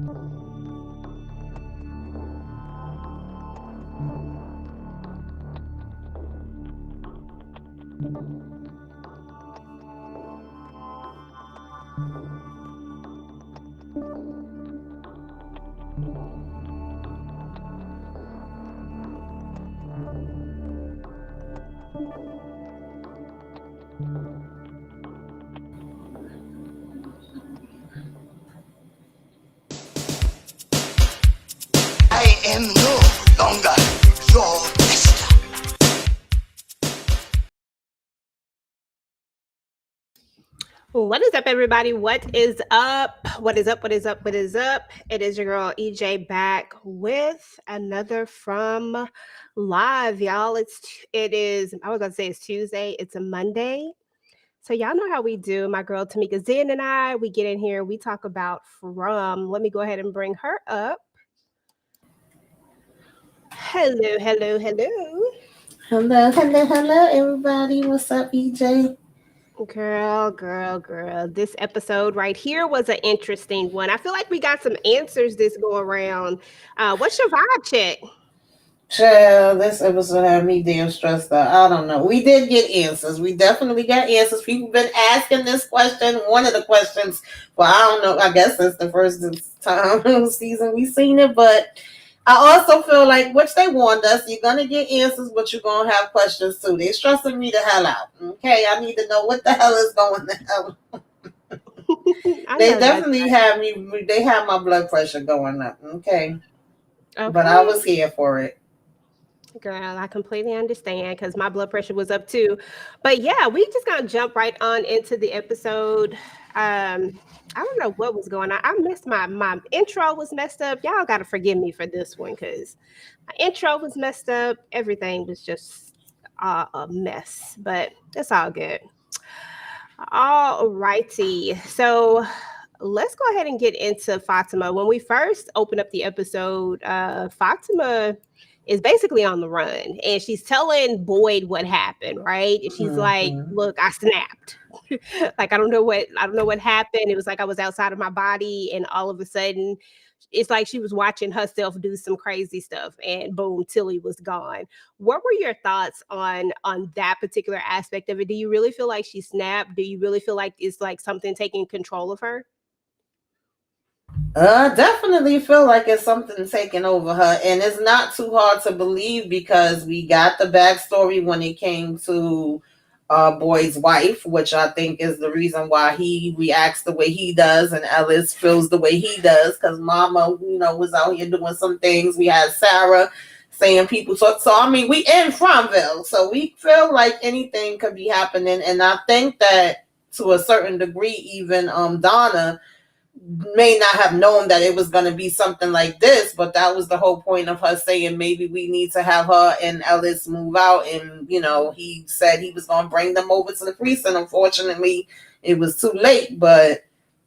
I am no longer your master. What is up, everybody? What is up? What is up? What is up? What is up? It is your girl EJ back with another from live, y'all. It is. I was gonna say it's Tuesday. It's a Monday. So y'all know how we do. My girl Tamika Zen and I, we get in here. We talk about from. Let me go ahead and bring her up. Hello, hello, hello. Hello, everybody. What's up, EJ? Girl. This episode right here was an interesting one. I feel like we got some answers this go around. What's your vibe check? Child, this episode had me damn stressed out. I don't know. We did get answers. We definitely got answers. People been asking this question, one of the questions. Well, I don't know. I guess it's the first time season we seen it, but I also feel like, which they warned us, you're gonna get answers, but you're gonna have questions too. They stressing me the hell out. Okay, I need to know what the hell is going on. I They know that's definitely have me. They have my blood pressure going up. Okay, but I okay. was here for it. Girl, I completely understand because my blood pressure was up too. But yeah, we just gonna jump right on into the episode. I don't know what was going on. I missed my intro was messed up. Y'all gotta forgive me for this one because my intro was messed up. Everything was just a mess, but it's all good. All righty. So let's go ahead and get into Fatima. When we first opened up the episode, Fatima is basically on the run and she's telling Boyd what happened, right? And she's like, Mm-hmm. look, I snapped. Like I don't know what happened. It was like I was outside of my body and all of a sudden it's like she was watching herself do some crazy stuff and boom, Tilly was gone. What were your thoughts on that particular aspect of it? Do you really feel like she snapped? Do you really feel like it's like something taking control of her? Definitely feel like it's something taking over her, and it's not too hard to believe because we got the backstory when it came to Boyd's wife, which I think is the reason why he reacts the way he does, and Ellis feels the way he does because Mama, was out here doing some things. We had Sarah saying people, so I mean, we in Frommgm, so we feel like anything could be happening, and I think that to a certain degree, even Donna may not have known that it was going to be something like this, but that was the whole point of her saying maybe we need to have her and Ellis move out. And, he said he was going to bring them over to the precinct. Unfortunately, it was too late, but,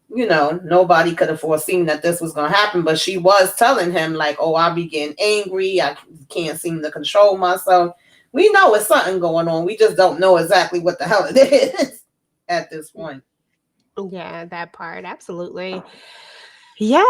nobody could have foreseen that this was going to happen. But she was telling him, like, oh, I be getting angry. I can't seem to control myself. We know it's something going on. We just don't know exactly what the hell it is at this point. Yeah, that part. Absolutely. Yeah.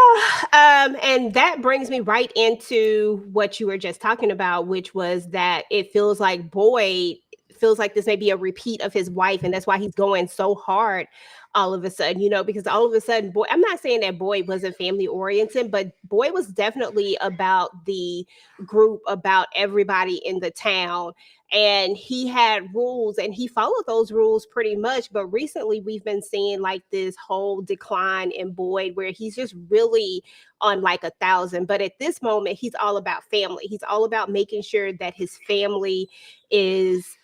And that brings me right into what you were just talking about, which was that it feels like Boyd feels like this may be a repeat of his wife, and that's why he's going so hard all of a sudden, because all of a sudden, Boyd, I'm not saying that Boyd wasn't family oriented, but Boyd was definitely about the group, about everybody in the town. And he had rules and he followed those rules pretty much. But recently we've been seeing like this whole decline in Boyd where he's just really on like 1,000. But at this moment, he's all about family. He's all about making sure that his family is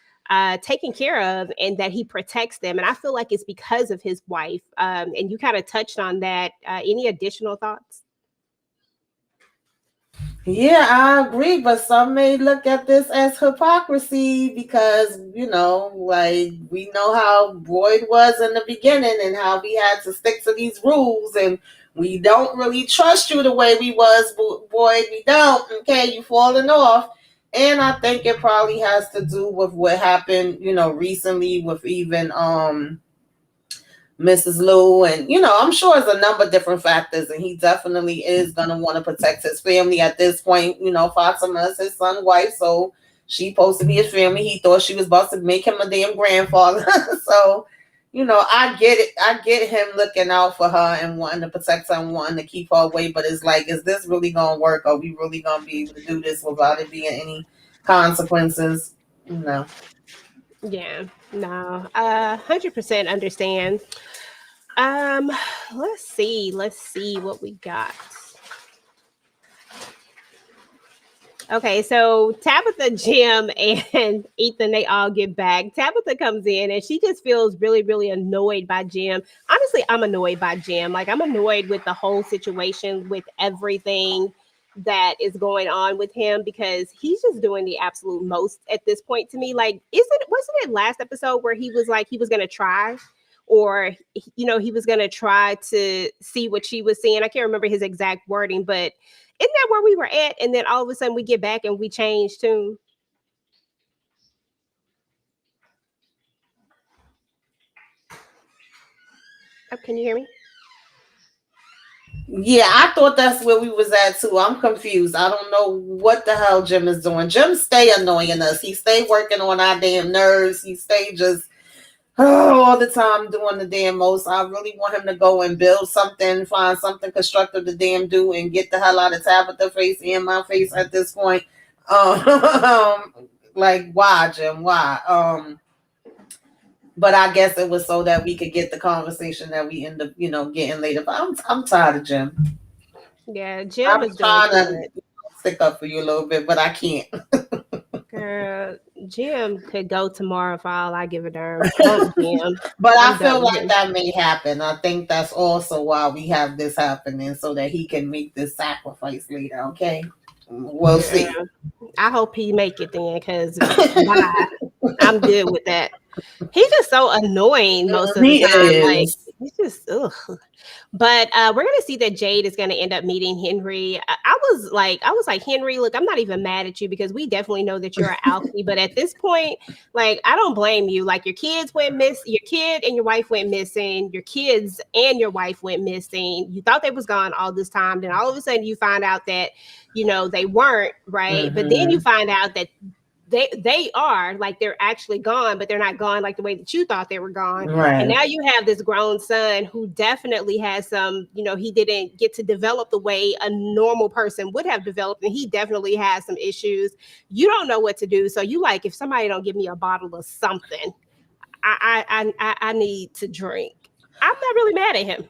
taken care of and that he protects them. And I feel like it's because of his wife. And you kind of touched on that. Any additional thoughts? Yeah, I agree, but some may look at this as hypocrisy because, like we know how Boyd was in the beginning and how we had to stick to these rules and we don't really trust you the way we was, Boyd. We don't. Okay, you falling off. And I think it probably has to do with what happened, recently with even Mrs. Lou, and I'm sure it's a number of different factors, and he definitely is gonna want to protect his family at this point. Fatima is his son's wife, so she supposed to be his family. He thought she was about to make him a damn grandfather. So, I get it. I get him looking out for her and wanting to protect her and wanting to keep her away. But it's like, is this really gonna work? Are we really gonna be able to do this without it being any consequences? No. Yeah, no, 100% understand. Um, let's see what we got. Okay, so Tabitha, Jim, and Ethan, they all get back. Tabitha comes in and she just feels really, really annoyed by Jim. Honestly, I'm annoyed by Jim. Like, I'm annoyed with the whole situation, with everything that is going on with him, because he's just doing the absolute most at this point to me. Like, wasn't it last episode where he was like he was gonna try, or he was gonna try to see what she was seeing? I can't remember his exact wording, but isn't that where we were at? And then all of a sudden we get back and we change tune. Oh, can you hear me? Yeah, I thought that's where we was at too. I'm confused. I don't know what the hell Jim is doing. Jim stay annoying us. He stay working on our damn nerves. He stay just all the time doing the damn most. I really want him to go and build something, find something constructive to damn do, and get the hell out of Tabitha face and my face at this point. Like, why, Jim? Why? But I guess it was so that we could get the conversation that we end up, getting later. But I'm tired of Jim. Yeah, Jim I'm is doing trying good. to stick up for you a little bit, but I can't. Girl, Jim could go tomorrow for all I give a darn. Fuck Jim. But I I'm done feel with like him. that may happen. I think that's also why we have this happening, so that he can make this sacrifice later. Okay, we'll Yeah. see. I hope he make it then, because bye. I'm good with that. He's just so annoying most of the He time. Like, is. he's just ugh. But we're gonna see that Jade is gonna end up meeting Henry. I was like, Henry, look, I'm not even mad at you, because we definitely know that you're an alkie. But at this point, like, I don't blame you. Like, your kid and your wife went missing. Your kids and your wife went missing. You thought they was gone all this time. Then all of a sudden you find out that they weren't, right. But then you Mhm. find out that they are, like, they're actually gone, but they're not gone like the way that you thought they were gone. And Right. now you have this grown son who definitely has some, he didn't get to develop the way a normal person would have developed, and he definitely has some issues. You don't know what to do, so you like, if somebody don't give me a bottle of something, I need to drink. I'm not really mad at him.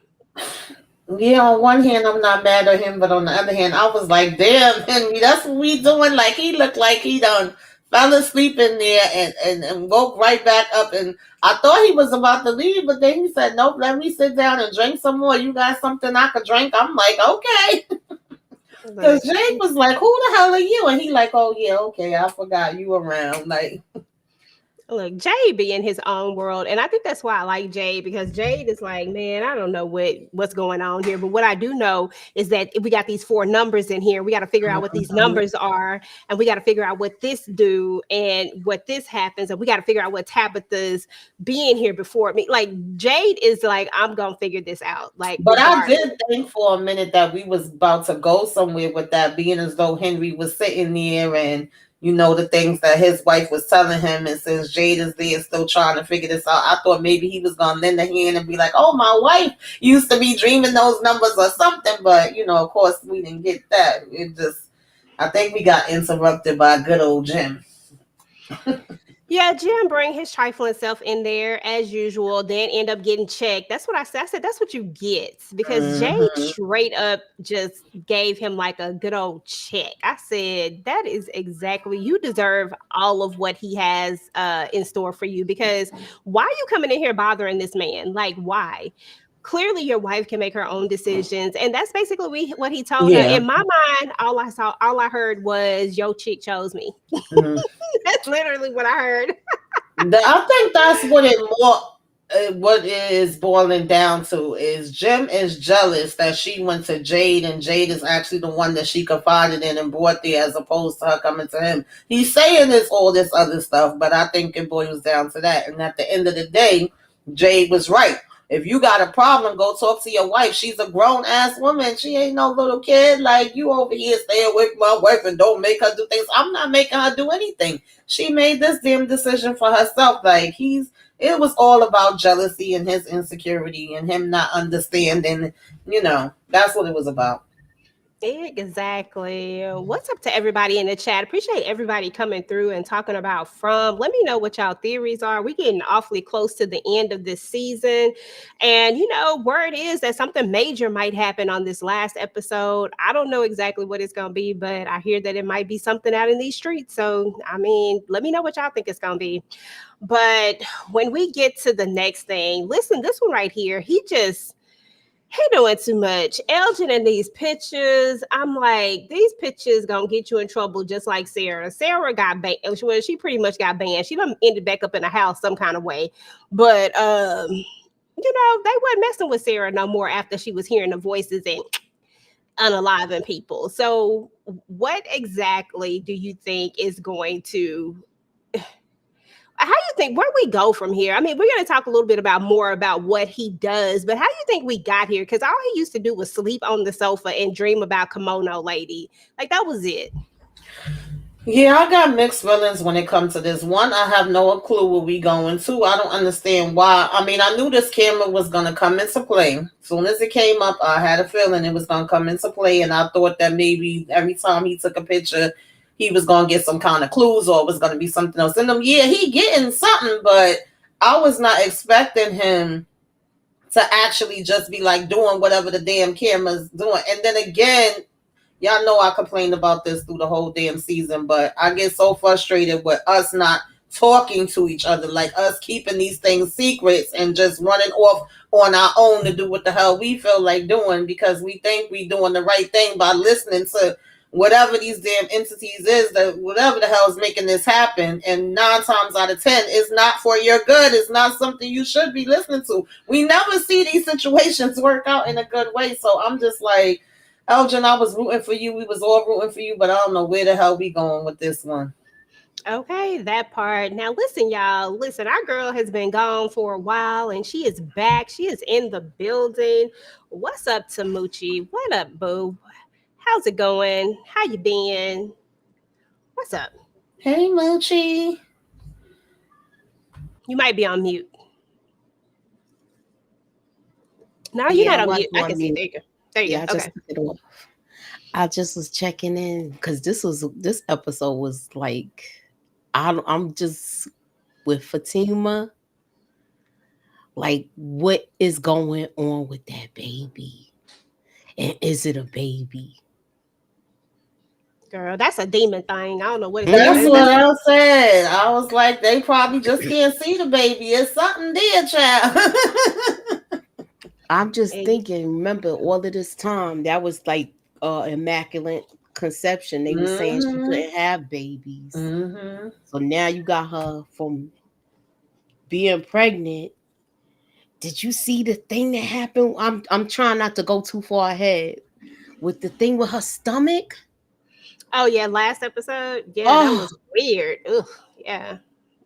Yeah, on one hand, I'm not mad at him, but on the other hand, I was like, damn, Henry, that's what we doing. Like, he looked like he done fell asleep in there and woke right back up. And I thought he was about to leave, but then he said, nope, let me sit down and drink some more. You got something I could drink? I'm like, okay. Because Look, Jake was like, who the hell are you? And he like, oh, yeah, okay, I forgot you around. Like, Look, Jade be in his own world, and I think that's why I like Jade, because Jade is like, man, I don't know what's going on here, but what I do know is that we got these four numbers in here. We got to figure out what these numbers are, and we got to figure out what this do and what this happens, and we got to figure out what Tabitha's being here before me. Like, Jade is like, I'm gonna figure this out. Like, but I regardless. did think for a minute that we was about to go somewhere with that, being as though Henry was sitting there and the things that his wife was telling him, and since Jade is there still trying to figure this out, I thought maybe he was gonna lend a hand and be like, oh, my wife used to be dreaming those numbers or something. But of course we didn't get that. I think we got interrupted by good old Jim. Yeah, Jim bring his trifling self in there as usual, then end up getting checked. That's what I said. I said that's what you get, because Jade Mm-hmm. straight up just gave him like a good old check. I said that is exactly, you deserve all of what he has in store for you, because why are you coming in here bothering this man? Like, why? Clearly your wife can make her own decisions, and that's basically what he told her. Yeah. In my mind, all I heard was, yo chick chose me. Mm-hmm. That's literally what I heard. I think that's what it is boiling down to is Jim is jealous that she went to Jade, and Jade is actually the one that she confided in and brought there, as opposed to her coming to him. He's saying all this other stuff, but I think it boils down to that. And at the end of the day, Jade was right. If you got a problem, go talk to your wife. She's a grown ass woman. She ain't no little kid. Like, you over here staying with my wife and don't make her do things. I'm not making her do anything. She made this damn decision for herself. Like, it was all about jealousy and his insecurity and him not understanding. That's what it was about. Exactly. What's up to everybody in the chat? Appreciate everybody coming through and talking about From. Let me know what y'all theories are. We're getting awfully close to the end of this season. And, word is that something major might happen on this last episode. I don't know exactly what it's going to be, but I hear that it might be something out in these streets. So, I mean, let me know what y'all think it's going to be. But when we get to the next thing, listen, this one right here, he doing too much. Elgin in these pictures, I'm like, these pictures gonna get you in trouble just like Sarah. Sarah got banned. Well, she pretty much got banned. She done ended back up in the house some kind of way. But they wasn't messing with Sarah no more after she was hearing the voices and unaliving people. So what exactly do you think is going to how do you think where we go from here? I mean, we're going to talk a little bit more about what he does, but how do you think we got here? Because all he used to do was sleep on the sofa and dream about Kimono Lady. Like, that was it. Yeah, I got mixed feelings when it comes to this. One, I have no clue where we going. Two, I don't understand why. I mean, I knew this camera was going to come into play. As soon as it came up, I had a feeling it was going to come into play, and I thought that maybe every time he took a picture, he was going to get some kind of clues or it was going to be something else in them. Yeah, he getting something, but I was not expecting him to actually just be like doing whatever the damn camera's doing. And then again, y'all know I complained about this through the whole damn season, but I get so frustrated with us not talking to each other, like us keeping these things secrets and just running off on our own to do what the hell we feel like doing because we think we doing the right thing by listening to whatever these damn entities is, that whatever the hell is making this happen. And 9 times out of 10, it's not for your good. It's not something you should be listening to. We never see these situations work out in a good way. So I'm just like, Elgin, I was rooting for you. We was all rooting for you, but I don't know where the hell we going with this one. Okay, that part. Now, listen, y'all. Listen, our girl has been gone for a while, and she is back. She is in the building. What's up, Tamuchi? What up, boo? How's it going? How you been? What's up? Hey, Moochie. You might be on mute. No, you're Yeah, not I on was mute. I on can see. mute. There you go. There you Yeah, I go. just Okay. took it off. I just was checking in because this episode was like I'm just with Fatima. Like, what is going on with that baby? And is it a baby? Girl, that's a demon thing. I don't know what it That's is. Mm-hmm. what I said. I was like, they probably just can't see the baby. It's something there, child. I'm just Hey, thinking, remember all of this time that was like immaculate conception. They were saying she Mm-hmm. couldn't have babies. Mm-hmm. So now you got her from being pregnant. Did you see the thing that happened? I'm trying not to go too far ahead with the thing with her stomach. oh yeah, last episode. Yeah, that Oh, was weird. Ugh. Yeah.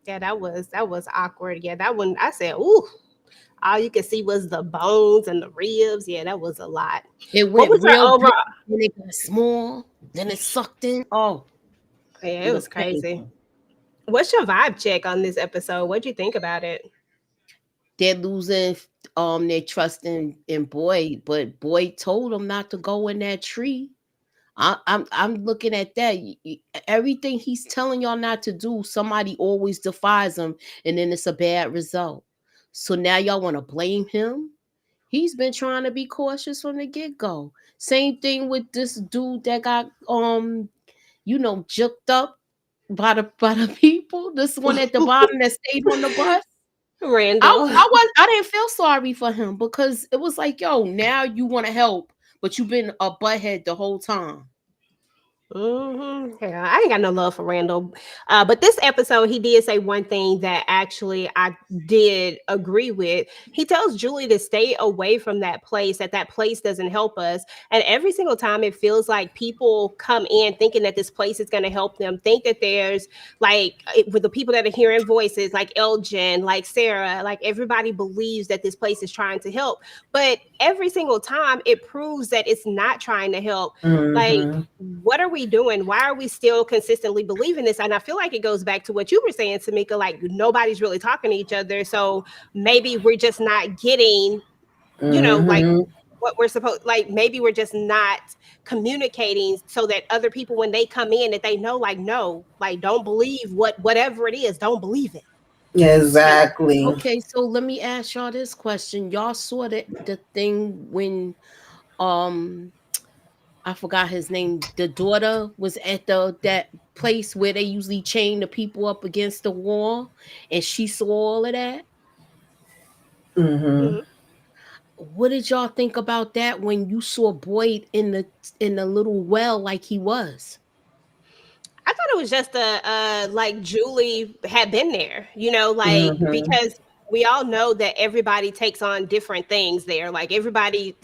Yeah, that was awkward. Yeah, that one I said, ooh, all you could see was the bones and the ribs. Yeah, that was a lot. it What went was your real big, overall? then it got small, then it sucked in. Oh, Yeah, it it was was crazy. painful. What's your vibe check on this episode? What'd you think about it? They're losing their trust in Boyd, but Boyd told them not to go in that tree. I'm looking at that. Everything he's telling y'all not to do, somebody always defies him, and then it's a bad result. So now y'all want to blame him? He's been trying to be cautious from the get go. Same thing with this dude that got juked up by the people. This one at the bottom that stayed on the bus. Randall. I didn't feel sorry for him because it was like, yo, now you want to help, but you've been a butthead the whole time. Yeah, I ain't got no love for Randall. But this episode, he did say one thing that actually I did agree with. He tells Julie to stay away from that place, that place doesn't help us. And every single time it feels like people come in thinking that this place is going to help them, think that there's with the people that are hearing voices, like Elgin, like Sarah, like everybody believes that this place is trying to help. But every single time it proves that it's not trying to help. Like, Mm-hmm. what are we doing? Why are we still consistently believing this? And I feel like it goes back to what you were saying, Tamika, like nobody's really talking to each other. So maybe we're just not getting, like Mm-hmm. what we're supposed, like maybe we're just not communicating so that other people, when they come in, that they know, like, no, like don't believe whatever it is, don't believe it. So Exactly. okay, so let me ask y'all this question. Y'all saw the thing when um I forgot his name. The daughter was at that place where they usually chain the people up against the wall, and she saw all of that. Mm-hmm. Mhm. What did y'all think about that when you saw Boyd in the little well like he was? I thought it was just like Julie had been there, like Mm-hmm. because we all know that everybody takes on different things there. Like everybody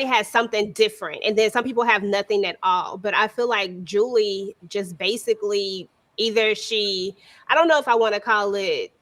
has something different, and then some people have nothing at all. But I feel like Julie just basically, either I don't know if I want to call it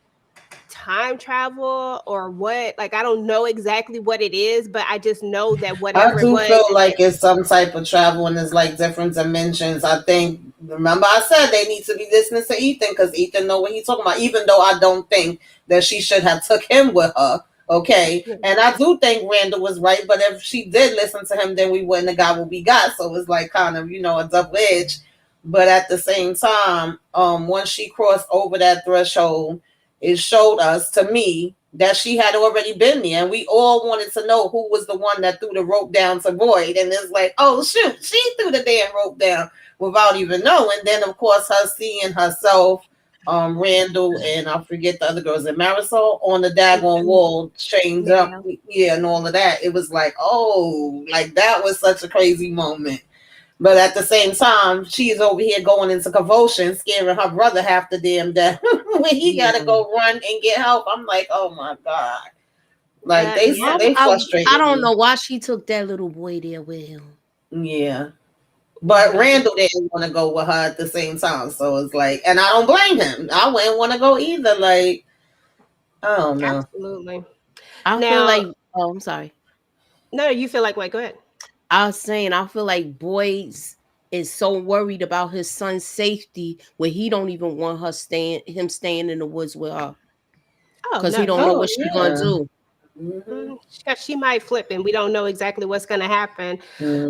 time travel or what. Like I don't know exactly what it is, but I just know that I whatever it do was, feel is that like it's some type of travel and it's like different dimensions. I think, remember I said they need to be listening to Ethan because Ethan know what he's talking about, even though I don't think that she should have took him with her. Okay. And I do think Randall was right, but if she did listen to him, then we wouldn't have got what we got. So it's like kind of, a double edge. But at the same time, once she crossed over that threshold, it showed us, to me, that she had already been there, and we all wanted to know who was the one that threw the rope down to Boyd. And it's like, oh shoot, she threw the damn rope down without even knowing. Then of course her seeing herself, Randall, and I forget the other girls, and Marisol on the daggone wall chained up, yeah. yeah, and all of that. It was like, oh, like that was such a crazy moment. But at the same time, she's over here going into convulsions, scaring her brother half the damn death when he Yeah. gotta go run and get help. I'm like, oh my god, like Yeah. they I frustrated don't me. know why she took that little boy there with him. Yeah, but Yeah. Randall didn't want to go with her at the same time, so it's like, and I don't blame him. I wouldn't want to go either. Like, I don't know. Absolutely. I feel Now, like oh, I'm sorry. no, you feel like, wait, go ahead. I was saying I feel like Boyd is so worried about his son's safety when he don't even want staying in the woods with her Oh because he no, don't he. know Oh what she gonna yeah. do. Mhm. She might flip, and we don't know exactly what's going to happen.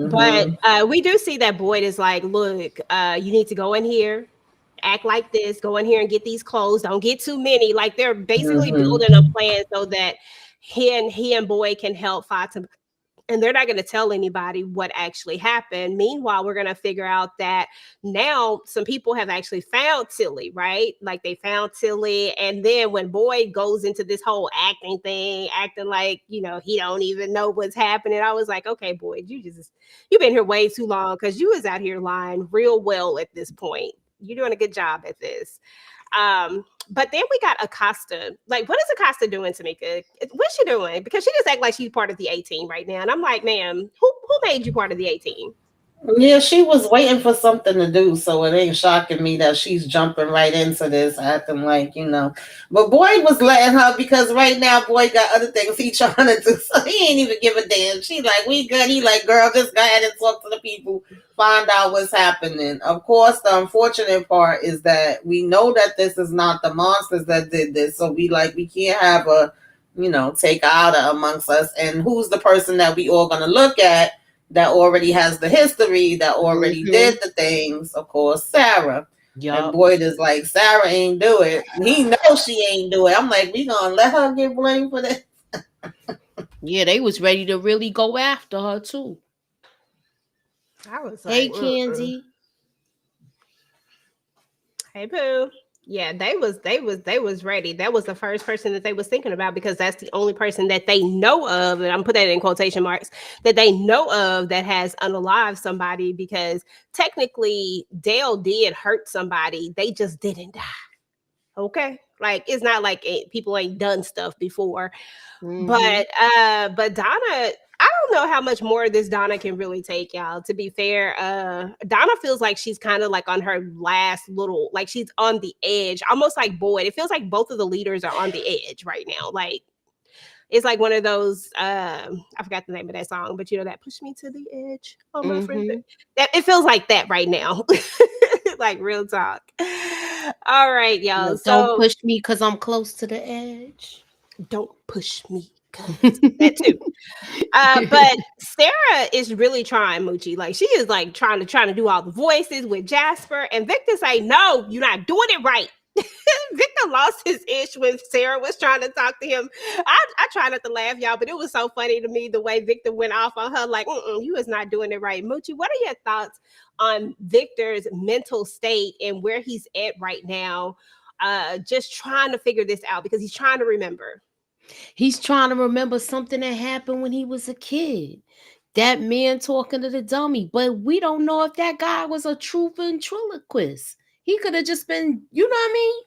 But Mhm. we do see that Boyd is like, look, you need to go in here, act like this, go in here and get these clothes. Don't get too many. Like they're basically building a Mhm. plan so that he and Boyd can help Fatima, and they're not going to tell anybody what actually happened. Meanwhile, we're going to figure out that now some people have actually found Tilly, right? Like they found Tilly, and then when Boyd goes into this whole acting thing, acting like he don't even know what's happening, I was like, okay, Boyd, you've been here way too long because you was out here lying real well at this point. You're doing a good job at this. But then we got Acosta. Like, what is Acosta doing, Tamika? What's she doing? Because she just act like she's part of the 18 right now. And I'm like, ma'am, who made you part of the 18? Yeah, she was waiting for something to do, so it ain't shocking me that she's jumping right into this, acting like. But Boyd was letting her because right now Boyd got other things he trying to do, so he ain't even give a damn. She like, we good. He like, girl, just go ahead and talk to the people, find out what's happening. Of course, the unfortunate part is that we know that this is not the monsters that did this, so we can't have a, take out amongst us. And who's the person that we all gonna look at that already has the history, that already Hmm. did the things? Of course, Sarah. And Yup. Boyd is like, Sarah ain't do it. He knows she ain't do it. I'm like, we gonna let her get blamed for this? Yeah, they was ready to really go after her too. I was Hey, like, mm-mm. Candy. Hey, Pooh. Yeah, they was ready. That was the first person that they was thinking about because that's the only person that they know of, and I'm put that in quotation marks, that they know of that has unalived somebody because technically Dale did hurt somebody. They just didn't die. Okay? Like it's not like people ain't done stuff before. Mm-hmm. But Donna, I don't know how much more of this Donna can really take, y'all. To be fair, Donna feels like she's kind of like on her last little, like she's on the edge, almost like Boyd. It feels like both of the leaders are on the edge right now. Like it's like one of those I forgot the name of that song, but you know that push me to the edge. Oh my friend. Mm-hmm. That it feels like that right now. Like real talk. All right, y'all. Don't So push me because I'm close to the edge. don't push me, cause that too. But Sarah is really trying, Moochie. Like she is like trying to do all the voices with Jasper, and Victor say, "No, you're not doing it right." Victor lost his ish when Sarah was trying to talk to him. I try not to laugh, y'all, but it was so funny to me the way Victor went off on her. Like, you is not doing it right, Moochie. What are your thoughts on Victor's mental state and where he's at right now? Just trying to figure this out because he's trying to remember. He's trying to remember something that happened when he was a kid. That man talking to the dummy, but we don't know if that guy was a true ventriloquist. He could have just been, you know what I mean,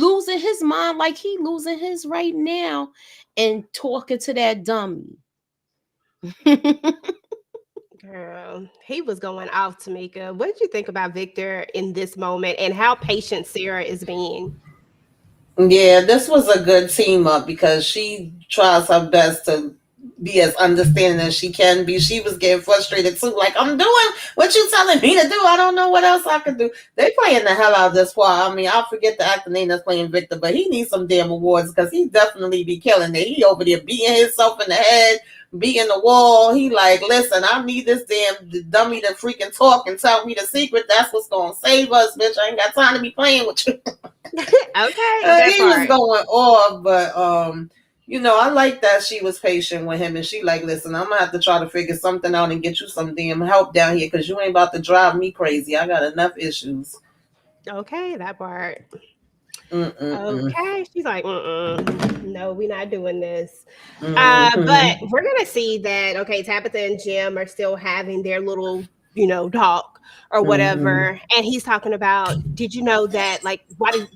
losing his mind like he losing his right now and talking to that dummy. Girl, he was going off, Tamika. What did you think about Victor in this moment and how patient Sarah is being? Yeah, this was a good team up because she tries her best to be as understanding as she can be. She was getting frustrated too. Like, I'm doing what you telling me to do. I don't know what else I can do. They playing the hell out of this part. I mean, I forget the actor name that's playing Victor, but he needs some damn awards because he definitely be killing it. He over there beating himself in the head, beating the wall. He like, listen, I need this damn dummy to freaking talk and tell me the secret. That's what's gonna save us, bitch. I ain't got time to be playing with you. Okay, that He was part. going off, but I like that she was patient with him, and she like, listen, I'm gonna have to try to figure something out and get you some damn help down here because you ain't about to drive me crazy. I got enough issues. Okay, that part. Mm-mm-mm. Okay, she's like, no, we're not doing this. But Mm-hmm. we're gonna see that. Okay, Tabitha and Jim are still having their little, talk or Mm-hmm. whatever, and he's talking about. Did you know that? Like, why do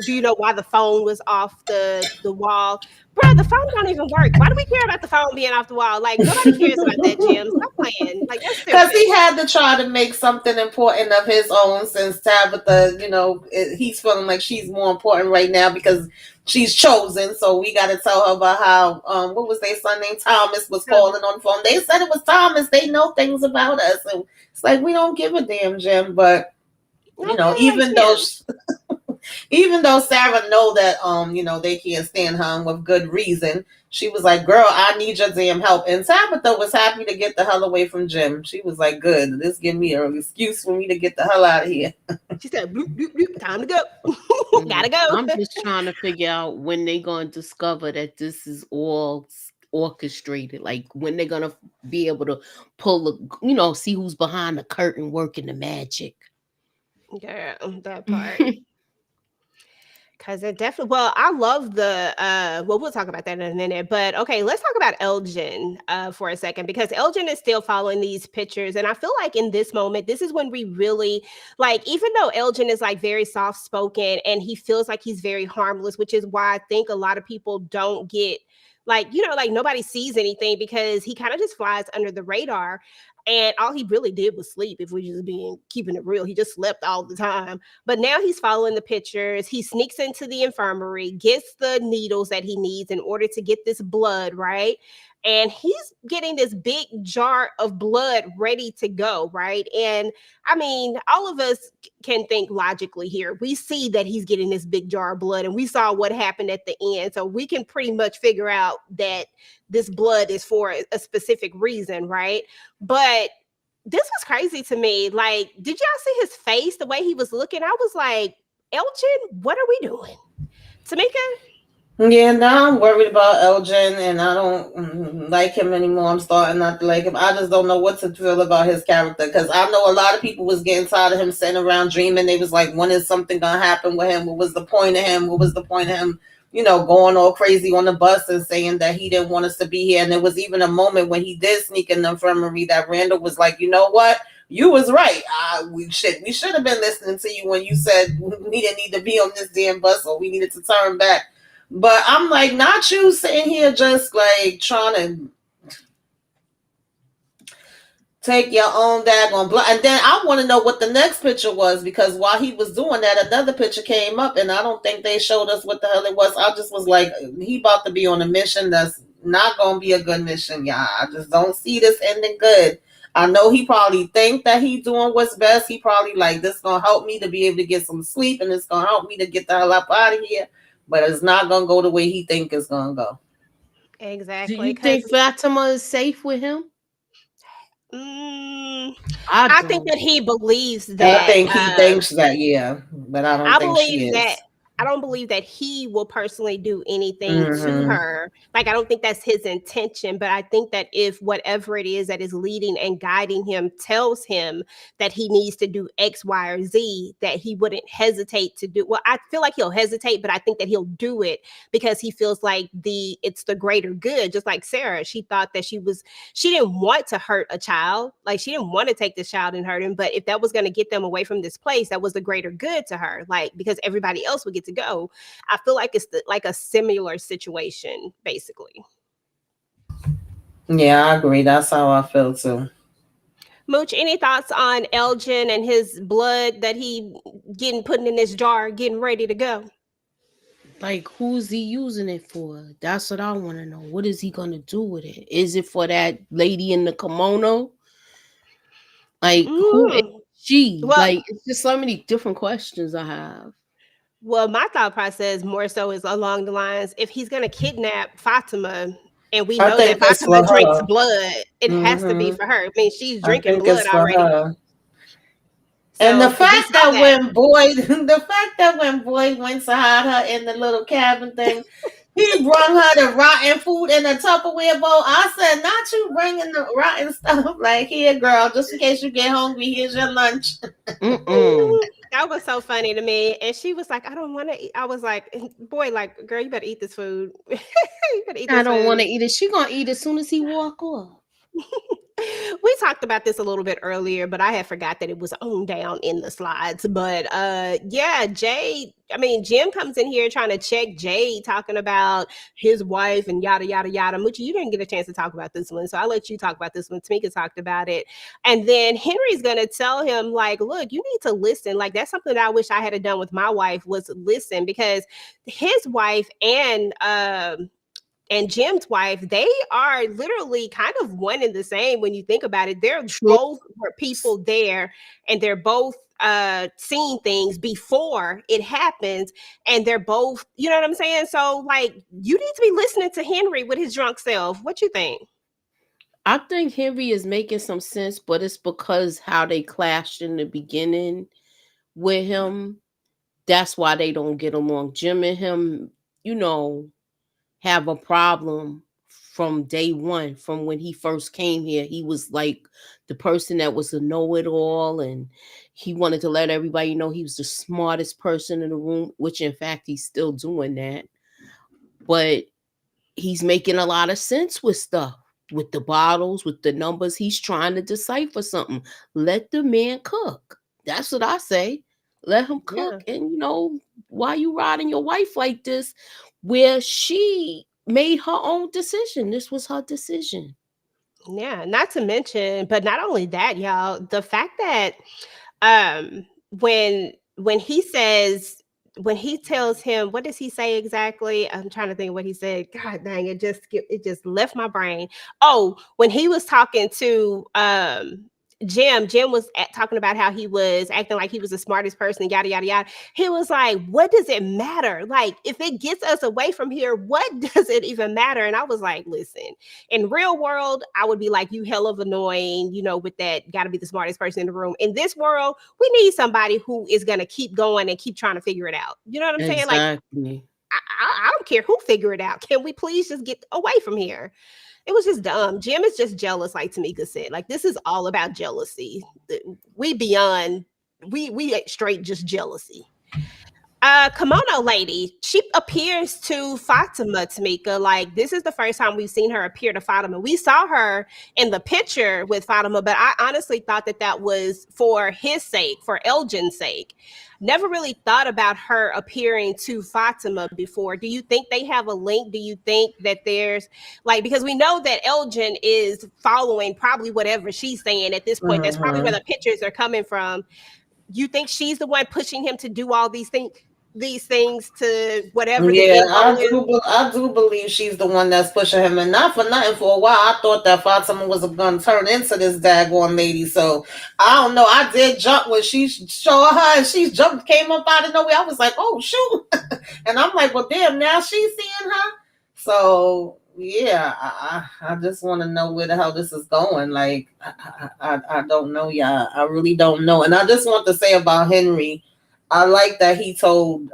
you know why the phone was off the wall? Bro, the phone don't even work. Why do we care about the phone being off the wall? Like, nobody cares about that, Jim. Stop playing. Like, that's Because stupid. he had to try to make something important of his own since Tabitha, he's feeling like she's more important right now because she's chosen. So we got to tell her about how, what was their son named Thomas was calling on the phone. They said it was Thomas. They know things about us. And it's like, we don't give a damn, Jim. But, Okay, like even though Jim. even though Sarah know that they can't stand her with good reason, she was like, "Girl, I need your damn help." And Tabitha was happy to get the hell away from Jim. She was like, "Good, this give me an excuse for me to get the hell out of here." She said, bloop, bloop, bloop, time to go. Gotta I'm go. just trying to figure out when they gonna discover that this is all orchestrated. Like when they're gonna be able to pull see who's behind the curtain working the magic. Yeah, that part. Cause it definitely I love the we'll talk about that in a minute. But okay, let's talk about Elgin for a second because Elgin is still following these pictures. And I feel like in this moment, this is when we really like, even though Elgin is like very soft spoken and he feels like he's very harmless, which is why I think a lot of people don't get like, like nobody sees anything because he kind of just flies under the radar. And all he really did was sleep, if we just being keeping it real. He just slept all the time. But now he's following the pictures. He sneaks into the infirmary, gets the needles that he needs in order to get this blood, right? And he's getting this big jar of blood ready to go, right? And I mean, all of us can think logically here. We see that he's getting this big jar of blood, and we saw what happened at the end. So we can pretty much figure out that this blood is for a specific reason, right? But this was crazy to me. Like, did y'all see his face, the way he was looking? I was like, Elgin, what are we doing? Tamika? Yeah, now I'm worried about Elgin, and I don't like him anymore. I'm starting not to like him. I just don't know what to feel about his character because I know a lot of people was getting tired of him sitting around dreaming. They was like, when is something gonna happen with him? What was the point of him? What was the point of him? Going all crazy on the bus and saying that he didn't want us to be here. And there was even a moment when he did sneak in the infirmary that Randall was like, you know what? You was right. We should have been listening to you when you said we didn't need to be on this damn bus or we needed to turn back. But I'm like, not you sitting here just like trying to take your own daggone blood. And then I want to know what the next picture was because while he was doing that, another picture came up, and I don't think they showed us what the hell it was. I just was like, he about to be on a mission that's not going to be a good mission, y'all. I just don't see this ending good. I know he probably think that he doing what's best. He probably like, this going to help me to be able to get some sleep, and it's going to help me to get the hell up out of here. But it's not going to go the way he think it's going to go. Do Exactly, you because think Fatima is safe with him? mm, I I think don't. that he believes I that. think he thinks that, yeah, but I don't I think she believe that is. I don't believe that he will personally do anything to Mm-hmm. her. Like, I don't think that's his intention, but I think that if whatever it is that is leading and guiding him tells him that he needs to do X, Y, or Z, that he wouldn't hesitate to do. Well, I feel like he'll hesitate, but I think that he'll do it because he feels like it's the greater good. Just like Sarah, she thought that she didn't want to hurt a child. Like, she didn't want to take this child and hurt him, but if that was going to get them away from this place, that was the greater good to her. Like, because everybody else would get to go. I feel like it's like a similar situation, basically. Yeah, I agree. That's how I feel too. Mooch, any thoughts on Elgin and his blood that he getting put in this jar, getting ready to go? Like, who's he using it for? That's what I want to know. What is he gonna do with it? Is it for that lady in the kimono? Like, who is Mm. she? Well, Like, it's just so many different questions I have. well, my thought process more so is along the lines: if he's gonna kidnap Fatima, and we I know that think it's Fatima for drinks her. blood, it has to be Mm-hmm. for her. I mean, she's I drinking think blood it's for already. her. And the So we fact saw that that. when Boyd, the fact that when Boyd went to hide her in the little cabin thing, he brought her the rotten food in a Tupperware bowl. I said, not you bringing the rotten stuff. Like, here, girl, just in case you get hungry, here's your lunch. Mm-mm. That was so funny to me. And she was like, I don't want to eat. I was like, boy, like, girl, you better eat this food. You better eat I this don't want food. to eat it. She gonna eat as soon as he walk off. We talked about this a little bit earlier, but I had forgot that it was on down in the slides. But yeah, Jade, I mean, Jim comes in here trying to check Jade, talking about his wife and yada yada yada. Muchi, you didn't get a chance to talk about this one, so I'll let you talk about this one. Tamika talked about it. And then Henry's gonna tell him, like, look, you need to listen. Like, that's something that I wish I had done with my wife, was listen, because his wife and Jim's wife, they are literally kind of one and the same when you think about it. They're True. both were people there, and they're both seeing things before it happens, and they're both, you know what I'm saying? So, like, you need to be listening to Henry with his drunk self. What you think? I think Henry is making some sense, but it's because how they clashed in the beginning with him. That's why they don't get along. Jim and him, you know, have a problem from day one. From when he first came here, he was like the person that was a know-it-all, and he wanted to let everybody know he was the smartest person in the room, which in fact he's still doing that. But he's making a lot of sense with stuff, with the bottles, with the numbers. He's trying to decipher something. Let the man cook. That's what I say. Let him Yeah. cook. And why you riding your wife like this, where she made her own decision? This was her decision. Yeah, not to mention, but not only that, y'all, the fact that um when he says, when he tells him, what does he say exactly? I'm trying to think of what he said. God dang, it just left my brain. Oh, when he was talking to Jim was talking about how he was acting like he was the smartest person, yada yada yada. He was like, what does it matter? Like, if it gets us away from here, what does it even matter? And I was like, listen, in real world, I would be like, you hell of annoying, with that, got to be the smartest person in the room. In this world, we need somebody who is going to keep going and keep trying to figure it out. You know what I'm saying? Like, Exactly. I don't care who figure it out. Can we please just get away from here? It was just dumb. Jim is just jealous, like Tamika said. Like this is all about jealousy. We beyond we straight just jealousy. Kimono lady, she appears to Fatima, Tamika. Like this is the first time we've seen her appear to Fatima. We saw her in the picture with Fatima, but I honestly thought that that was for his sake, for Elgin's sake. Never really thought about her appearing to Fatima before. Do you think they have a link? Do you think that there's like, because we know that Elgin is following probably whatever she's saying at this point. That's probably where Mm-hmm. the pictures are coming from. You think she's the one pushing him to do all these things to whatever the Yeah, end goal is? I do believe she's the one that's pushing him, and not for nothing. For a while, I thought that Fatima was gonna turn into this daggone lady. So I don't know. I did jump when she saw her, and she jumped, came up out of nowhere. I was like, oh shoot, and I'm like, well, damn, now she's seeing her. So yeah, I just want to know where the hell this is going. Like I don't know, yeah, I really don't know. And I just want to say about Henry. I like that he told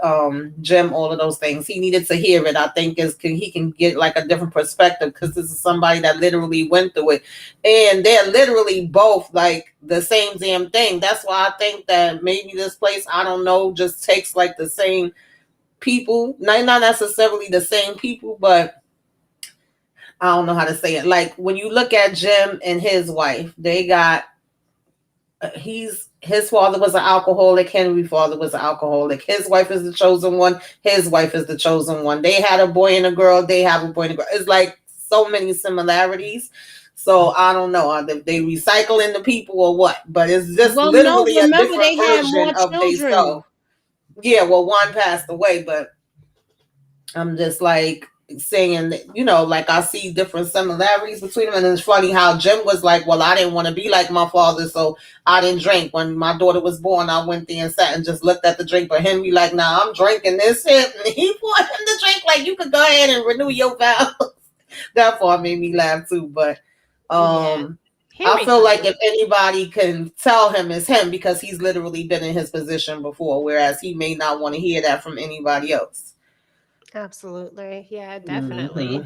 Jim all of those things. He needed to hear it. I think he can get like a different perspective because this is somebody that literally went through it, and they're literally both like the same damn thing. That's why I think that maybe this place, I don't know, just takes like the same people, not necessarily the same people, but I don't know how to say it. Like when you look at Jim and his wife, they got his father was an alcoholic. Henry's father was an alcoholic. His wife is the chosen one. His wife is the chosen one. They had a boy and a girl. They have a boy and a girl. It's like so many similarities. So I don't know if they recycling the people or what, but it's just Well, no, literally a remember different they had version more of they children. self. Yeah, well, one passed away, but I'm just like saying that, like I see different similarities between them. And it's funny how Jim was like, well, I didn't want to be like my father, so I didn't drink. When my daughter was born, I went there and sat and just looked at the drink. But Henry, like, nah, I'm drinking this hit. And he poured him the drink like, you could go ahead and renew your vows. That part made me laugh too. But Yeah. I Henry's feel like funny. if anybody can tell him it's him because he's literally been in his position before, whereas he may not want to hear that from anybody else. Absolutely. Yeah, definitely. Hmm.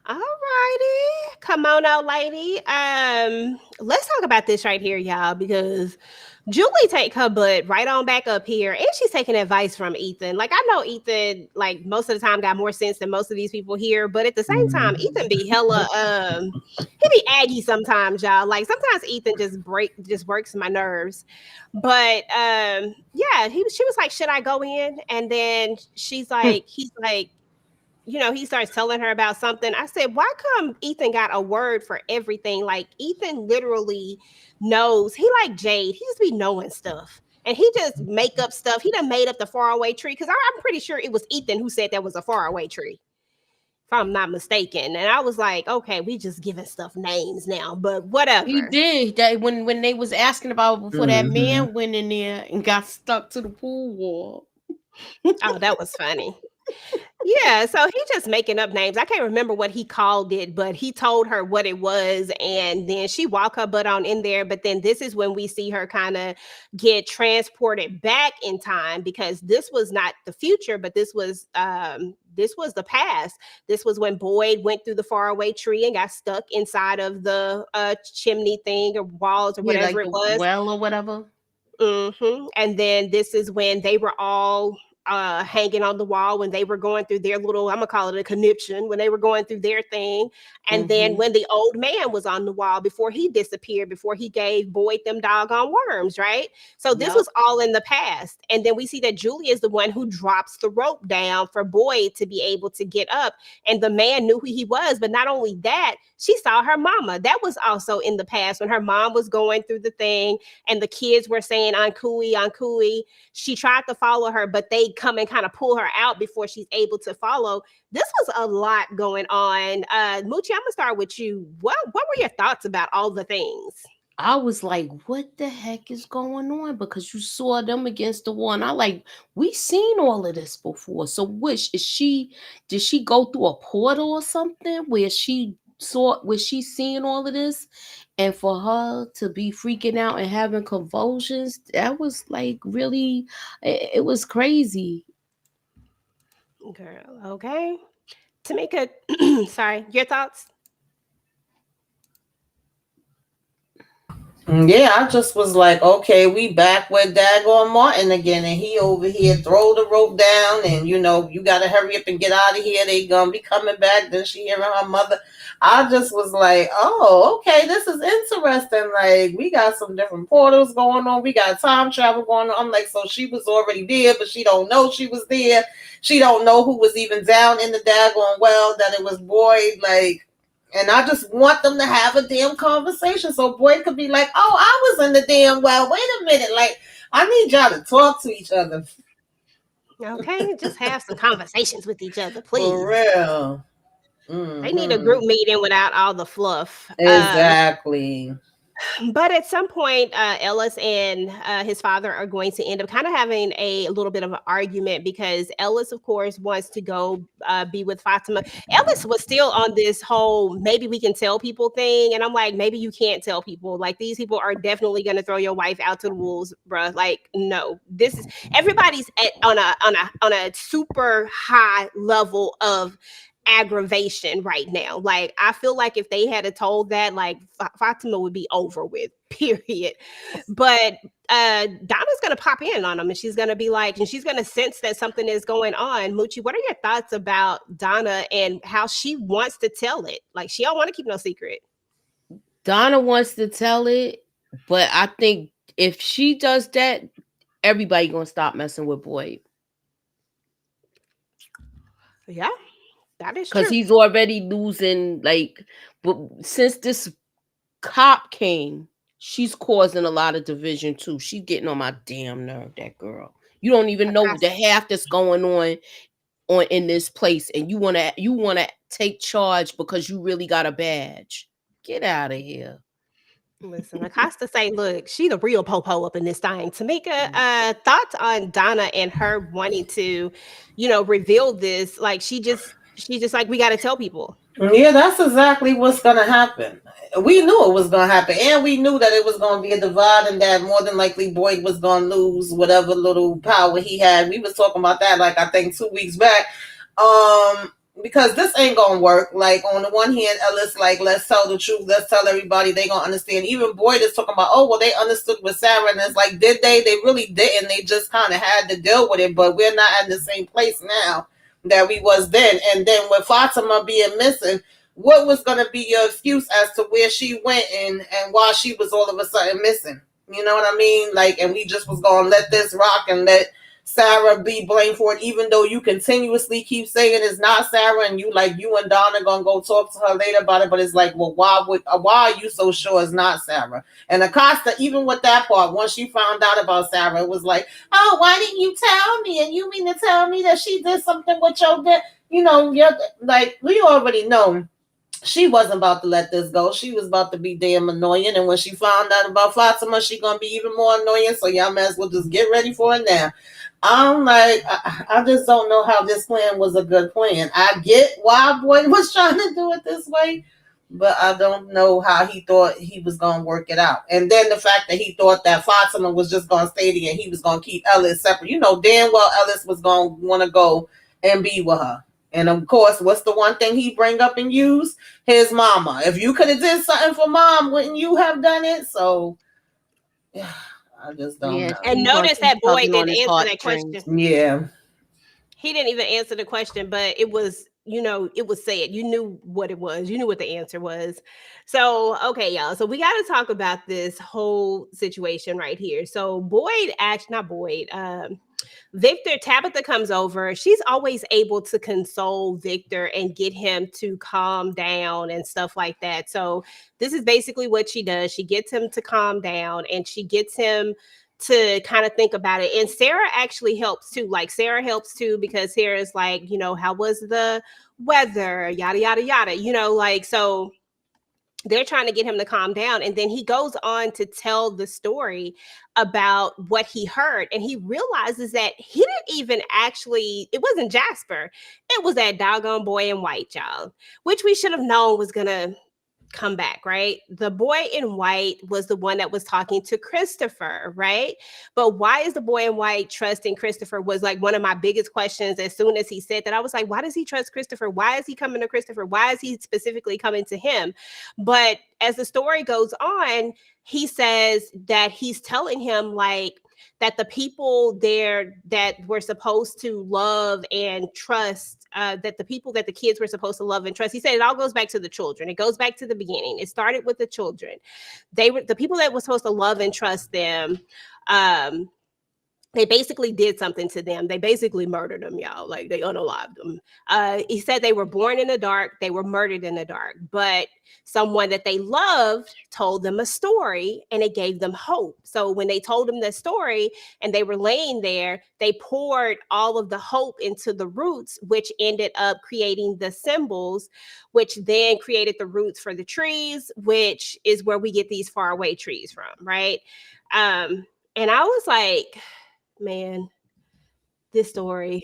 All righty. Come on out, lady. Let's talk about this right here, y'all, because Julie take her butt right on back up here, and she's taking advice from Ethan. Like I know Ethan, like most of the time, got more sense than most of these people here, but at the same time, Ethan be hella he be aggy sometimes, y'all. Like sometimes Ethan just works my nerves. But yeah, she was like, should I go in? And then he's like, he starts telling her about something. I said, why come Ethan got a word for everything? Like Ethan literally knows. He like Jade. He just be knowing stuff. And he just make up stuff. He done made up the faraway tree. Because I'm pretty sure it was Ethan who said that was a faraway tree. If I'm not mistaken. And I was like, okay, we just giving stuff names now. But He whatever. did that when they was asking about it before that Hmm. man went in there and got stuck to the pool wall. Oh, that was funny. Yeah, so he just making up names. I can't remember what he called it, but he told her what it was, and then she walked her butt on in there. But then this is when we see her kind of get transported back in time because this was not the future, but this was the past. This was when Boyd went through the faraway tree and got stuck inside of the chimney thing or walls or Yeah, whatever like it the was. well or whatever. And then this is when they were all hanging on the wall when they were going through their little, I'm gonna call it a conniption, when they were going through their thing. And then Mm-hmm. when the old man was on the wall before he disappeared, before he gave Boyd them doggone worms, right? So this Yep. was all in the past. And then we see that Julie is the one who drops the rope down for Boyd to be able to get up. And the man knew who he was. But not only that, she saw her mama. That was also in the past when her mom was going through the thing and the kids were saying on Cooey. She tried to follow her, but they come and kind of pull her out before she's able to follow. This was a lot going on. Moochie, I'm gonna start with you. What were your thoughts about all the things? I was like, what the heck is going on? Because you saw them against the wall. And I like, we seen all of this before. So which is did she go through a portal or something where she seeing all of this? And for her to be freaking out and having convulsions, that was like really, it was crazy. Girl, okay. Tamika, sorry, your thoughts? Yeah, I just was like, okay, we back with Daggone Martin again, and he over here throw the rope down, and you gotta hurry up and get out of here. They gonna be coming back. Then she hearing her mother. I just was like, oh, okay, this is interesting. Like we got some different portals going on. We got time travel going on. I'm like, so she was already there, but she don't know she was there. She don't know who was even down in the Daggone well, that it was Boyd. Like, and I just want them to have a damn conversation so Boyd could be like, oh, I was in the damn well. Wait a minute. Like, I need y'all to talk to each other. Okay, just have some conversations with each other, For please. real. They need a group Hmm. meeting without all the fluff. Exactly. But at some point, Ellis and his father are going to end up kind of having a little bit of an argument because Ellis, of course, wants to go be with Fatima. Ellis was still on this whole maybe we can tell people thing. And I'm like, maybe you can't tell people. Like, these people are definitely going to throw your wife out to the wolves, bruh. Like, no, this is everybody's on a super high level of aggravation right now. Like, I feel like if they had told that, like, Fatima would be over with, period. But Donna's gonna pop in on them, and she's gonna be like, and she's gonna sense that something is going on. Moochie, what are your thoughts about Donna and how she wants to tell it? Like, she don't want to keep no secret. Donna wants to tell it, but I think if she does that, everybody gonna stop messing with Boyd. Yeah, that is Because true. he's already losing, like, but since this cop came, she's causing a lot of division too. She's getting on my damn nerve, that girl. You don't even know the half that's going on in this place, and you wanna take charge because you really got a badge. Get out of here. Listen, Acosta say, look, she the real popo up in this thing. Tamika, thoughts on Donna and her wanting to, reveal this? Like, she just like, we got to tell people. Yeah, that's exactly what's gonna happen. We knew it was gonna happen, and we knew that it was gonna be a divide, and that more than likely Boyd was gonna lose whatever little power he had. We was talking about that, like, I think 2 weeks back. Because this ain't gonna work. Like, on the one hand, Ellis like, let's tell the truth, let's tell everybody, they gonna understand. Even Boyd is talking about, oh well, they understood with Sarah, and it's like, did they? They really didn't. They just kind of had to deal with it. But we're not in the same place now that we was then. And then with Fatima being missing, what was going to be your excuse as to where she went and why she was all of a sudden missing? You know what I mean? Like, and we just was going to let this rock and let Sarah be blamed for it, even though you continuously keep saying it's not Sarah, and you and Donna gonna go talk to her later about it. But it's like, well, why are you so sure it's not Sarah? And Acosta, even with that part, once she found out about Sarah, it was like, oh, why didn't you tell me? And you mean to tell me that she did something with your dad? You're like, we already know she wasn't about to let this go. She was about to be damn annoying. And when she found out about Fatima, she gonna be even more annoying. So y'all might as well just get ready for it now. I'm like, I just don't know how this plan was a good plan. I get why Boyd was trying to do it this way, but I don't know how he thought he was gonna work it out. And then the fact that he thought that Fatima was just gonna stay there and he was gonna keep Ellis separate. You know damn well Ellis was gonna want to go and be with her. And of course, what's the one thing he bring up and use? His mama. If you could have did something for mom, wouldn't you have done it? So, yeah, I just don't Yeah, know. And she gonna notice keep that Boyd tugging on didn't his answer that heartstrings. question. Yeah. He didn't even answer the question, but it was, it was said. You knew what it was. You knew what the answer was. So, okay, y'all. So we got to talk about this whole situation right here. So Boyd, actually, not Boyd. Victor, Tabitha comes over. She's always able to console Victor and get him to calm down and stuff like that. So this is basically what she does. She gets him to calm down and she gets him to kind of think about it. And Sarah actually helps too. Like, Sarah helps too because Sarah's like, how was the weather? Yada, yada, yada. Like, so they're trying to get him to calm down. And then he goes on to tell the story about what he heard. And he realizes that he didn't even actually, it wasn't Jasper. It was that doggone boy in white, y'all, which we should have known was going to come back, right? The boy in white was the one that was talking to Christopher, right? But why is the boy in white trusting Christopher was like one of my biggest questions. As soon as he said that, I was like, why does he trust Christopher? Why is he coming to Christopher? Why is he specifically coming to him? But as the story goes on, he says that he's telling him like that the people there that were supposed to love and trust, that the people that the kids were supposed to love and trust, he said it all goes back to the children. It goes back to the beginning. It started with the children. They were the people that were supposed to love and trust them. Um, they basically did something to them. They basically murdered them, y'all. Like they unalived them. He said they were born in the dark. They were murdered in the dark. But someone that they loved told them a story and it gave them hope. So when they told them the story and they were laying there, they poured all of the hope into the roots, which ended up creating the symbols, which then created the roots for the trees, which is where we get these faraway trees from, right? And I was like, man, this story.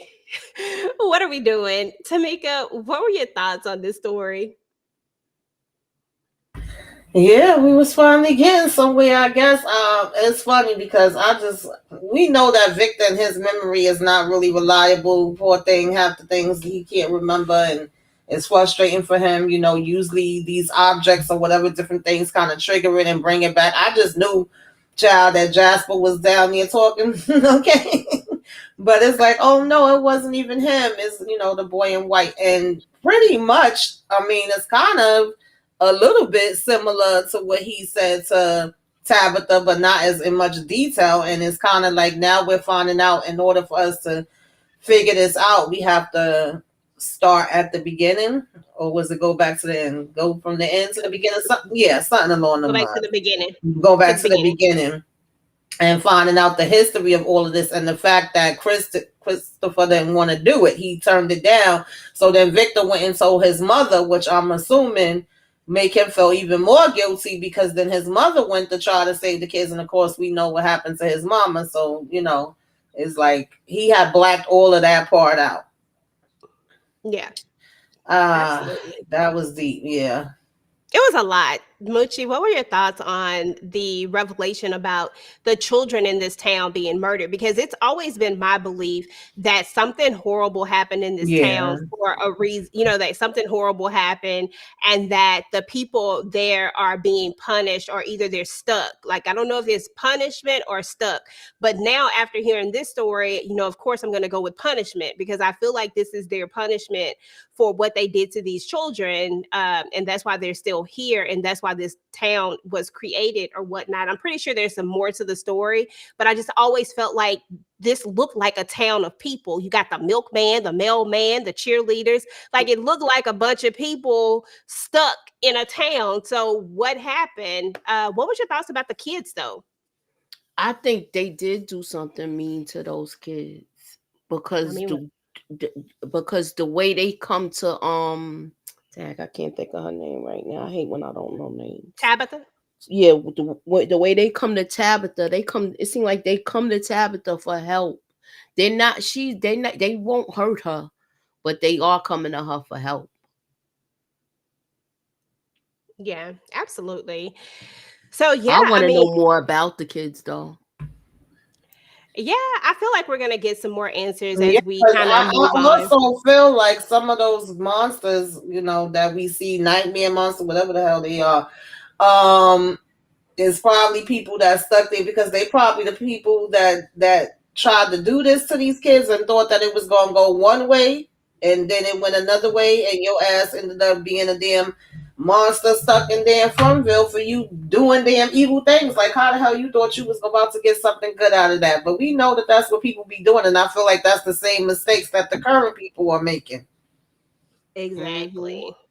What are we doing? Tamika, what were your thoughts on this story? Yeah, we was finally getting somewhere, I guess. It's funny because we know that Victor and his memory is not really reliable. Poor thing, half the things he can't remember, and it's frustrating for him. Usually these objects or whatever different things kind of trigger it and bring it back. I just knew, child, that Jasper was down there talking, okay? But it's like, oh no, it wasn't even him. It's, the boy in white. And pretty much, I mean, it's kind of a little bit similar to what he said to Tabitha, but not as in much detail. And it's kind of like now we're finding out in order for us to figure this out, we have to start at the beginning, or was it go back to the end? Go from the end to the beginning? Something along the Go back lines. to the beginning. Go back to the beginning and finding out the history of all of this and the fact that Christopher didn't want to do it. He turned it down. So then Victor went and told his mother, which I'm assuming make him feel even more guilty because then his mother went to try to save the kids. And of course, we know what happened to his mama. So, it's like he had blacked all of that part out. Yeah, absolutely. That was deep. Yeah. It was a lot. Moochie, what were your thoughts on the revelation about the children in this town being murdered? Because it's always been my belief that something horrible happened in this town for a reason, that something horrible happened and that the people there are being punished or either they're stuck. Like, I don't know if it's punishment or stuck. But now after hearing this story, of course I'm going to go with punishment because I feel like this is their punishment for what they did to these children. And that's why they're still here. And that's why this town was created or whatnot. I'm pretty sure there's some more to the story, but I just always felt like this looked like a town of people. You got the milkman, the mailman, the cheerleaders. Like it looked like a bunch of people stuck in a town. So what happened? What was your thoughts about the kids though? I think they did do something mean to those kids because because the way they come to I can't think of her name right now. I hate when I don't know names. Tabitha? Yeah, the way they come to Tabitha, it seems like they come to Tabitha for help. They won't hurt her, but they are coming to her for help. Yeah, absolutely. So yeah, I want to know more about the kids though. Yeah, I feel like we're gonna get some more answers as we kind of move on. I also feel like some of those monsters, that we see, nightmare monster, whatever the hell they are, is probably people that stuck there because they probably the people that tried to do this to these kids and thought that it was gonna go one way and then it went another way and your ass ended up being a damn monster stuck in damn Frommgm for you doing damn evil things. Like how the hell you thought you was about to get something good out of that? But we know that that's what people be doing, and I feel like that's the same mistakes that the current people are making. Exactly. Mm-hmm.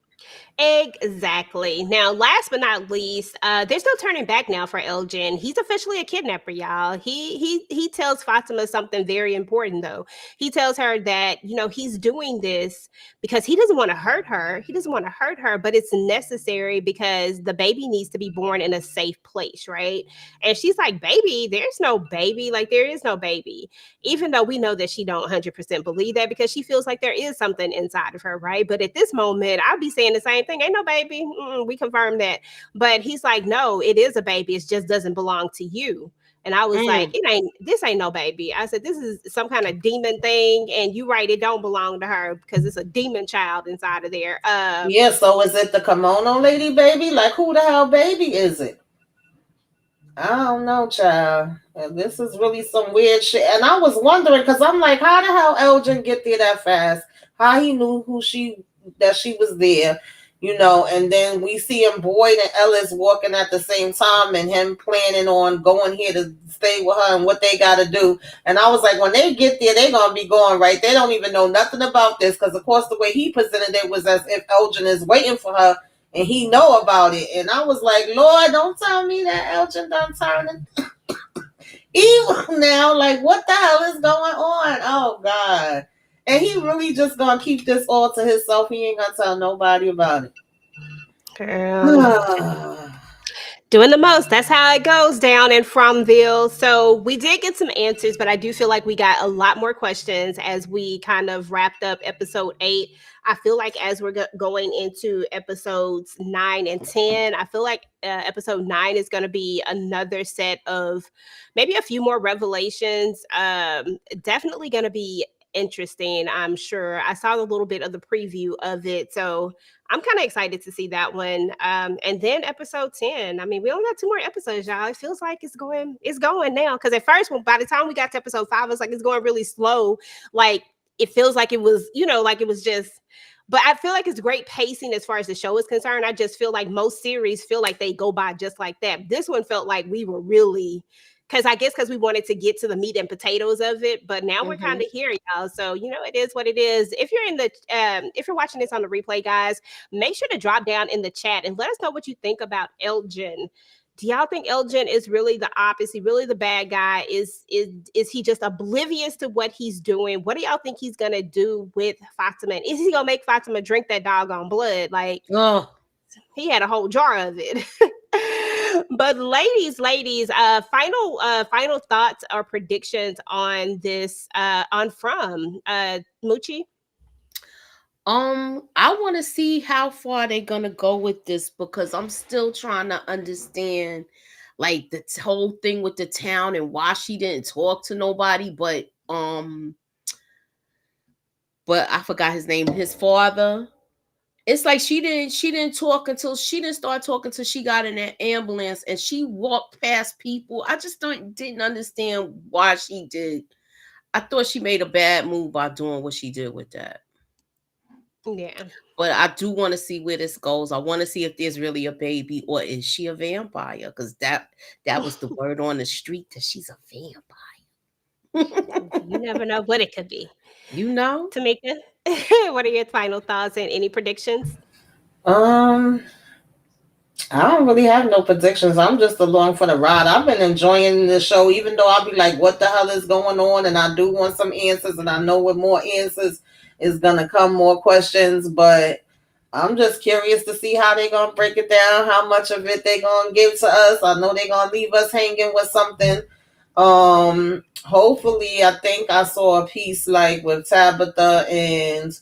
Exactly. Now, last but not least, there's no turning back now for Elgin. He's officially a kidnapper, y'all. He tells Fatima something very important, though. He tells her that, he's doing this because he doesn't want to hurt her. He doesn't want to hurt her, but it's necessary because the baby needs to be born in a safe place, right? And she's like, baby, there's no baby. Like, there is no baby. Even though we know that she don't 100% believe that because she feels like there is something inside of her, right? But at this moment, I'll be saying the same thing. Ain't no baby. We confirmed that. But he's like, no, it is a baby. It just doesn't belong to you. And I was like, Mm. this ain't no baby. I said, this is some kind of demon thing. And you right, it don't belong to her because it's a demon child inside of there. Yeah, so is it the kimono lady baby? Like, who the hell baby is it? I don't know, child. This is really some weird shit. And I was wondering, because I'm like, how the hell Elgin get there that fast? How he knew that she was there, and then we see him, Boyd and Ellis walking at the same time and him planning on going here to stay with her and what they got to do. And I was like, when they get there, they're going to be going right. They don't even know nothing about this because, of course, the way he presented it was as if Elgin is waiting for her and he know about it. And I was like, Lord, don't tell me that Elgin done turning evil now. Like, what the hell is going on? Oh, God. And he really just going to keep this all to himself. He ain't going to tell nobody about it. Girl. Doing the most. That's how it goes down in Frommgm. So we did get some answers, but I do feel like we got a lot more questions as we kind of wrapped up episode 8. I feel like as we're going into episodes 9 and 10, I feel like episode 9 is going to be another set of maybe a few more revelations. Definitely going to be interesting, I'm sure. I saw a little bit of the preview of it. So I'm kind of excited to see that one. And then episode 10. I mean, we only got 2 more episodes, y'all. It feels like it's going now. Because at first, by the time we got to episode 5, it's like it's going really slow. Like it feels like it was, like it was just. But I feel like it's great pacing as far as the show is concerned. I just feel like most series feel like they go by just like that. This one felt like we were really, because we wanted to get to the meat and potatoes of it, but now we're kind of here, y'all. So it is what it is. If you're watching this on the replay, guys, make sure to drop down in the chat and let us know what you think about Elgin. Do y'all think Elgin is really the op? Is he really the bad guy? Is he just oblivious to what he's doing? What do y'all think he's gonna do with Fatima? Is he gonna make Fatima drink that doggone blood? Like, he had a whole jar of it. But ladies, final thoughts or predictions on this on From Moochie? I want to see how far they're gonna go with this because I'm still trying to understand like the whole thing with the town and why she didn't talk to nobody, but I forgot his name, his father. It's like she didn't start talking until she got in that ambulance and she walked past people. I just didn't understand why she did. I thought she made a bad move by doing what she did with that. Yeah. But I do want to see where this goes. I want to see if there's really a baby or is she a vampire? Because that was the word on the street that she's a vampire. You never know what it could be. Tamika, what are your final thoughts and any predictions? I don't really have no predictions. I'm just along for the ride. I've been enjoying the show, even though I'll be like, what the hell is going on? And I do want some answers, and I know with more answers is going to come more questions, but I'm just curious to see how they're going to break it down, how much of it they're going to give to us. I know they're going to leave us hanging with something. Hopefully, I think I saw a piece like with Tabitha and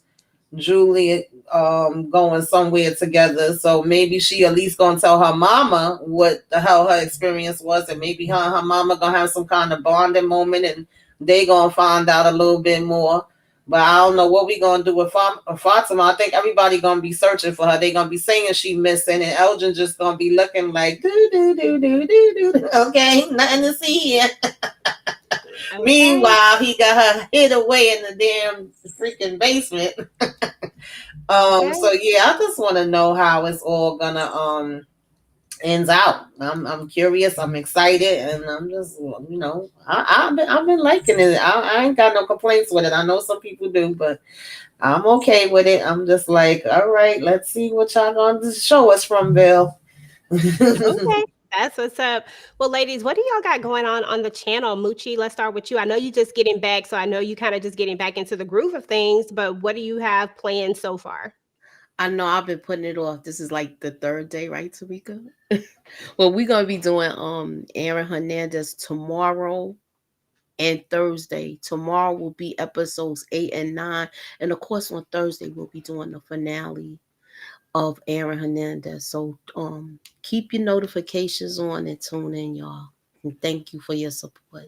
Julie going somewhere together. So maybe she at least gonna tell her mama what the hell her experience was, and maybe her and her mama gonna have some kind of bonding moment and they gonna find out a little bit more. But I don't know what we gonna do with Fatima. I think everybody gonna be searching for her. They gonna be saying she missing, and Elgin just gonna be looking like do do do do do do. Okay, nothing to see here. Okay. Meanwhile, he got her hid away in the damn freaking basement. So yeah, I just want to know how it's all gonna ends out. I'm curious. I'm excited, and I'm just I've been liking it. I ain't got no complaints with it. I know some people do, but I'm okay with it. I'm just like, all right, let's see what y'all gonna show us from Bill. Okay. That's what's up. Well, ladies, what do y'all got going on the channel? Moochie, let's start with you. I know you just getting back, so I know you kind of just getting back into the groove of things, but what do you have planned so far? I know I've been putting it off. This is like the 3rd day, right, Tamika? Well, we're gonna be doing Aaron Hernandez tomorrow and Thursday. Tomorrow will be episodes 8 and 9, and of course on Thursday we'll be doing the finale. of Aaron Hernandez. So keep your notifications on and tune in, y'all. And thank you for your support.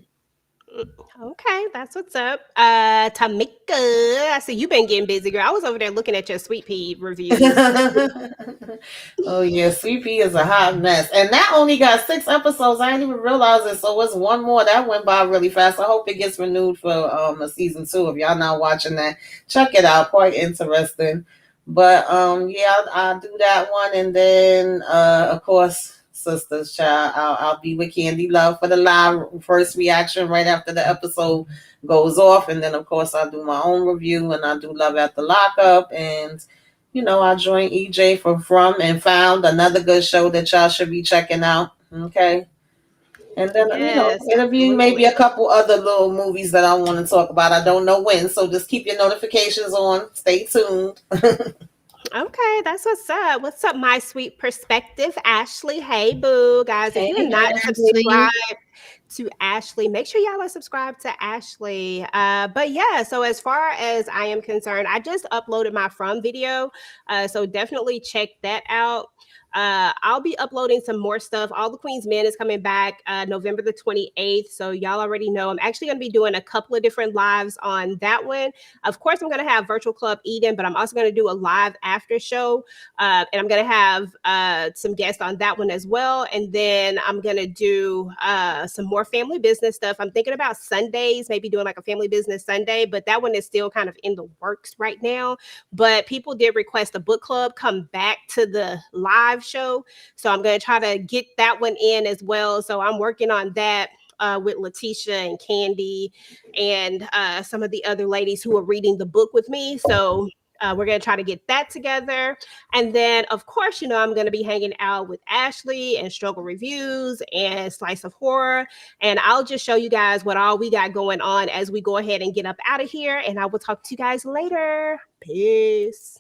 Okay, that's what's up. Tamika, I see you've been getting busy, girl. I was over there looking at your sweet pea reviews. Oh yeah, Sweet Pea is a hot mess, and that only got 6 episodes. I didn't even realize it. So it's one more that went by really fast. I hope it gets renewed for a season 2. If y'all not watching that, check it out. Quite interesting. But yeah, I'll do that one, and then of course, Sisters Child. I'll be with Candy Love for the live first reaction right after the episode goes off, and then of course I'll do my own review, and I'll do Love at the Lockup, and I joined EJ from and found another good show that y'all should be checking out. Okay. And then, Yes, it'll be maybe absolutely. a couple other little movies that I want to talk about. I don't know when. So just keep your notifications on. Stay tuned. Okay, that's what's up. What's up, my sweet perspective, Ashley? Hey, boo, guys. If you're Hey, not Ashley. subscribed to Ashley, make sure y'all are subscribed to Ashley. But yeah, so as far as I am concerned, I just uploaded my From video. So definitely check that out. I'll be uploading some more stuff. All the Queen's Men is coming back November the 28th. So y'all already know I'm actually going to be doing a couple of different lives on that one. Of course, I'm going to have Virtual Club Eden, but I'm also going to do a live after show. And I'm going to have some guests on that one as well. And then I'm going to do some more family business stuff. I'm thinking about Sundays, maybe doing like a family business Sunday, but that one is still kind of in the works right now. But people did request a book club come back to the live show. So I'm going to try to get that one in as well. So I'm working on that. With Letitia and Candy and some of the other ladies who are reading the book with me. So we're going to try to get that together. And then, of course, I'm going to be hanging out with Ashley and Struggle Reviews and Slice of Horror. And I'll just show you guys what all we got going on as we go ahead and get up out of here. And I will talk to you guys later. Peace.